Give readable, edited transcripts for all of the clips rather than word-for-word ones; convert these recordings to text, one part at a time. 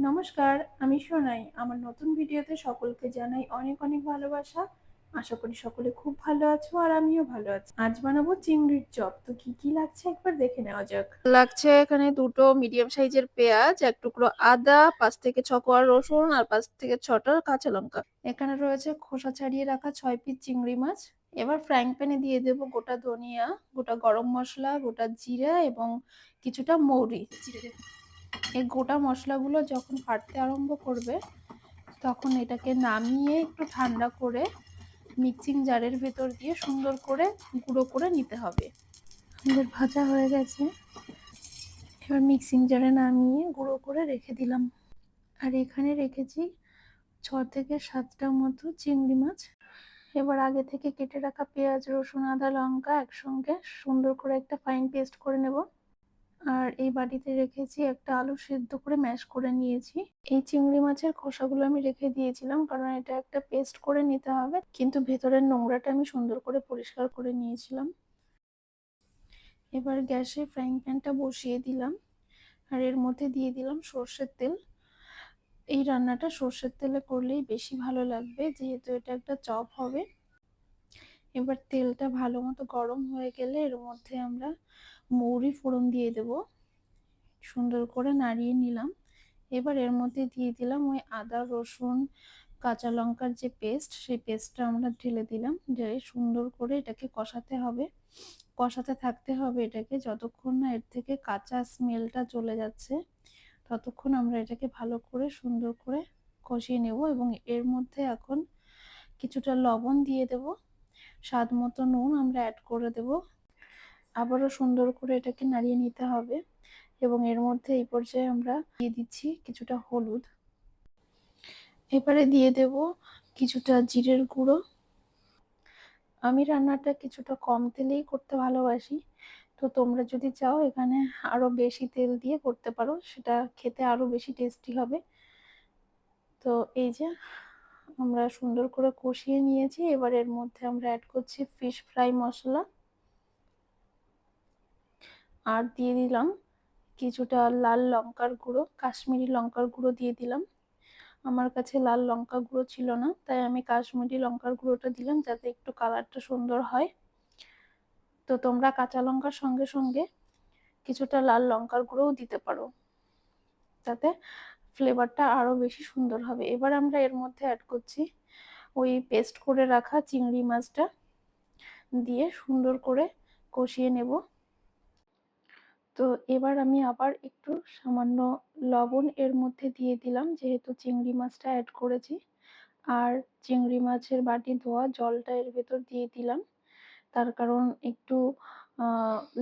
নমস্কার, আমি সোনাই। আমার নতুন ভিডিওতে সকলকে জানাই অনেক অনেক ভালোবাসা। আশা করি সকলে খুব ভালো আছো আর আমিও ভালো আছি। আজ বানাবো চিংড়ির চপ। তো কি কি লাগছে একবার দেখে নেওয়া যাক। লাগছে এখানে দুটো মিডিয়াম সাইজের পেঁয়াজ, এক টুকরো আদা, ৫ থেকে ৬ কোয়া রসুন আর ৫ থেকে ৬টা কাঁচা লঙ্কা। এখানে রয়েছে খোসা ছাড়িয়ে রাখা ৬ পিস চিংড়ি মাছ। এবার ফ্রাইং প্যানে দিয়ে দেব গোটা ধনিয়া, গোটা গরম মশলা, গোটা জিরা এবং কিছুটা মৌরি। এই গোটা মশলাগুলো যখন ফাটতে আরম্ভ করবে তখন এটাকে নামিয়ে একটু ঠান্ডা করে মিক্সিং জারের ভেতর দিয়ে সুন্দর করে গুঁড়ো করে নিতে হবে। আমাদের ভাজা হয়ে গেছে, এবার মিক্সিং জারে নামিয়ে গুঁড়ো করে রেখে দিলাম। আর এখানে রেখেছি ৬ থেকে ৭টা মতো চিংড়ি মাছ। এবার আগে থেকে কেটে রাখা পেঁয়াজ, রসুন, আদা, লঙ্কা একসঙ্গে সুন্দর করে একটা ফাইন পেস্ট করে নেব। আর এই বাটিতে রেখেছি একটা আলু সেদ্ধ করে ম্যাশ করে নিয়েছি। এই চিংড়ি মাছের খোসাগুলো আমি রেখে দিয়েছিলাম কারণ এটা একটা পেস্ট করে নিতে হবে, কিন্তু ভেতরের নোংরাটা আমি সুন্দর করে পরিষ্কার করে নিয়েছিলাম। এবার গ্যাসে ফ্রাইং প্যানটা বসিয়ে দিলাম আর এর মধ্যে দিয়ে দিলাম সর্ষের তেল। এই রান্নাটা সর্ষের তেলে করলেই বেশি ভালো লাগবে যেহেতু এটা একটা চপ হবে। এবার তেলটা ভালো মতো গরম হয়ে গেলে এর মধ্যে আমরা মৌরি ফোড়ন দিয়ে দেব। সুন্দর করে নাড়িয়ে নিলাম। এবার এর মধ্যে দিয়ে দিলাম ওই আদা, রসুন, কাঁচা লঙ্কার যে পেস্ট, সেই পেস্টটা আমরা ঢেলে দিলাম। ঢেলে সুন্দর করে এটাকে কষাতে হবে, কষাতে থাকতে হবে এটাকে যতক্ষণ না এর থেকে কাঁচা স্মেলটা চলে যাচ্ছে ততক্ষণ আমরা এটাকে ভালো করে সুন্দর করে কষিয়ে নেব। এবং এর মধ্যে এখন কিছুটা লবণ দিয়ে দেব, স্বাদ মতো নুন আমরা অ্যাড করে দেব। আবারও সুন্দর করে এটাকে নাড়িয়ে নিতে হবে এবং এর মধ্যে এই পর্যায়ে আমরা দিয়ে দিচ্ছি কিছুটা হলুদ। এবারে দিয়ে দেব কিছুটা জিরের গুঁড়ো। আমি রান্নাটা কিছুটা কম তেলেই করতে ভালোবাসি, তো তোমরা যদি চাও এখানে আরো বেশি তেল দিয়ে করতে পারো, সেটা খেতে আরো বেশি টেস্টি হবে। তো এই যে আমরা সুন্দর করে কষিয়ে নিয়েছি, এবার এর মধ্যে আমরা অ্যাড করছি ফিশ ফ্রাই মশলা আর দিয়ে দিলাম কিছুটা লাল লঙ্কার গুঁড়ো, কাশ্মীরি লঙ্কার গুঁড়ো দিয়ে দিলাম। আমার কাছে লাল লঙ্কা গুঁড়ো ছিল না তাই আমি কাশ্মীরি লঙ্কার গুঁড়োটা দিলাম যাতে একটু কালারটা সুন্দর হয়। তো তোমরা কাঁচা লঙ্কার সঙ্গে সঙ্গে কিছুটা লাল লঙ্কার গুঁড়োও দিতে পারো, তাতে ফ্লেভারটা আরো বেশি সুন্দর হবে। এবার আমরা এর মধ্যে অ্যাড করছি ওই পেস্ট করে রাখা চিংড়ি মাছটা, দিয়ে সুন্দর করে কষিয়ে নেব। তো এবার আমি আবার একটু সামান্য লবণ এর মধ্যে দিয়ে দিলাম যেহেতু চিংড়ি মাছটা অ্যাড করেছি। আর চিংড়ি মাছের বাটি ধোয়া জলটা এর ভেতর দিয়ে দিলাম, তার কারণ একটু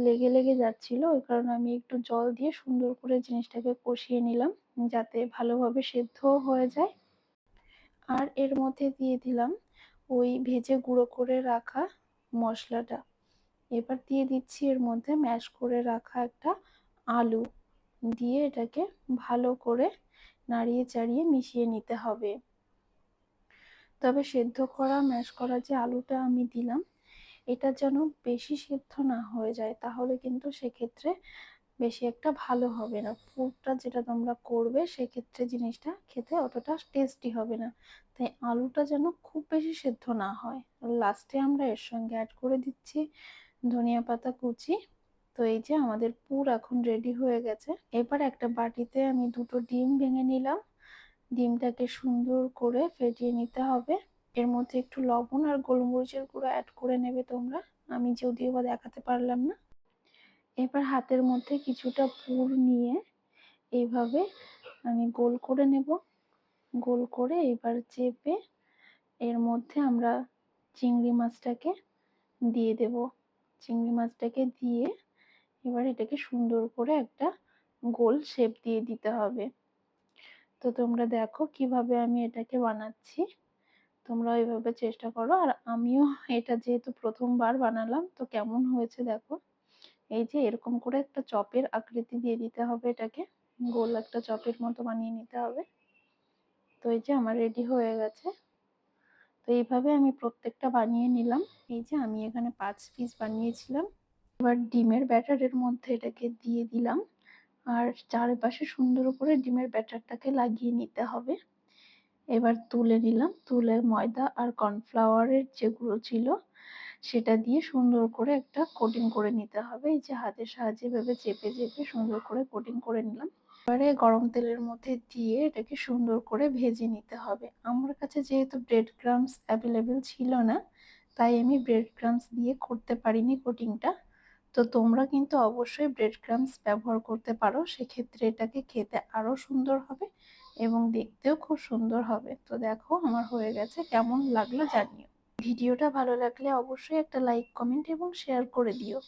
লেগে লেগে যাচ্ছিল, ওই কারণে আমি একটু জল দিয়ে সুন্দর করে জিনিসটাকে কষিয়ে নিলাম যাতে ভালোভাবে সেদ্ধও হয়ে যায়। আর এর মধ্যে দিয়ে দিলাম ওই ভেজে গুঁড়ো করে রাখা মশলাটা। এবার দিয়ে দিচ্ছি এর মধ্যে ম্যাশ করে রাখা একটা আলু, দিয়ে এটাকে ভালো করে নাড়িয়ে চাড়িয়ে মিশিয়ে নিতে হবে। তবে সেদ্ধ করা ম্যাশ করা যে আলুটা আমি দিলাম এটা যেন বেশি সেদ্ধ না হয়ে যায়, তাহলে কিন্তু সেক্ষেত্রে বেশি একটা ভালো হবে না। পুরটা যেটা তোমরা করবে সেক্ষেত্রে জিনিসটা খেতে অতটা টেস্টি হবে না। তাই আলুটা যেন খুব বেশি সেদ্ধ না হয়। লাস্টে আমরা এর সঙ্গে অ্যাড করে দিচ্ছি ধনিয়া পাতা কুচি। তো এই যে আমাদের পুর এখন রেডি হয়ে গেছে। এবার একটা বাটিতে আমি দুটো ডিম ভেঙে নিলাম, ডিমটাকে সুন্দর করে ফেটিয়ে নিতে হবে। এর মধ্যে একটু লবণ আর গোলমরিচের গুঁড়ো অ্যাড করে নেবে তোমরা, আমি যদিও বা দেখাতে পারলাম না। এবার হাতের মধ্যে কিছুটা পুর নিয়ে এইভাবে আমি গোল করে নেব। গোল করে এবার চেপে এর মধ্যে আমরা চিংড়ি মাছটাকে দিয়ে দেব। চিংড়ি মাছটাকে দিয়ে এবার এটাকে সুন্দর করে একটা গোল শেপ দিয়ে দিতে হবে। তো তোমরা দেখো কিভাবে আমি এটাকে বানাচ্ছি, তোমরা এইভাবে চেষ্টা করো। আর আমিও এটা যেহেতু প্রথমবার বানালাম তো কেমন হয়েছে দেখো। এই যে এরকম করে একটা চপের আকৃতি দিয়ে দিতে হবে, এটাকে গোল একটা চপের মতো বানিয়ে নিতে হবে। তো এই যে আমার রেডি হয়ে গেছে। তো এইভাবে আমি প্রত্যেকটা বানিয়ে নিলাম। এই যে আমি এখানে 5 পিস বানিয়েছিলাম। এবার ডিমের ব্যাটারের মধ্যে এটাকে দিয়ে দিলাম আর চারপাশে সুন্দর করে ডিমের ব্যাটারটাকে লাগিয়ে নিতে হবে। এবার তুলে নিলাম, তুলে ময়দা আর কর্নফ্লাওয়ারের যে গুঁড়ো ছিল সেটা দিয়ে সুন্দর করে একটা কোটিং করে নিতে হবে। এই যে হাতের সাহায্যে এভাবে চেপে চেপে সুন্দর করে কোটিং করে নিলাম। এবারে গরম তেলের মধ্যে দিয়ে এটাকে সুন্দর করে ভেজে নিতে হবে। আমার কাছে যেহেতু ব্রেড ক্রাম্বস অ্যাভেলেবেল ছিল না, তাই আমি ব্রেড ক্রাম্বস দিয়ে করতে পারিনি কোটিংটা। তো তোমরা কিন্তু অবশ্যই ব্রেড ক্রাম্বস ব্যবহার করতে পারো, সেক্ষেত্রে এটাকে খেতে আরো সুন্দর হবে এবং দেখতেও খুব সুন্দর হবে। তো দেখো আমার হয়ে গেছে, কেমন লাগলো জানিও। ভিডিওটা ভালো লাগলে অবশ্যই একটা লাইক, কমেন্ট এবং শেয়ার করে দিও।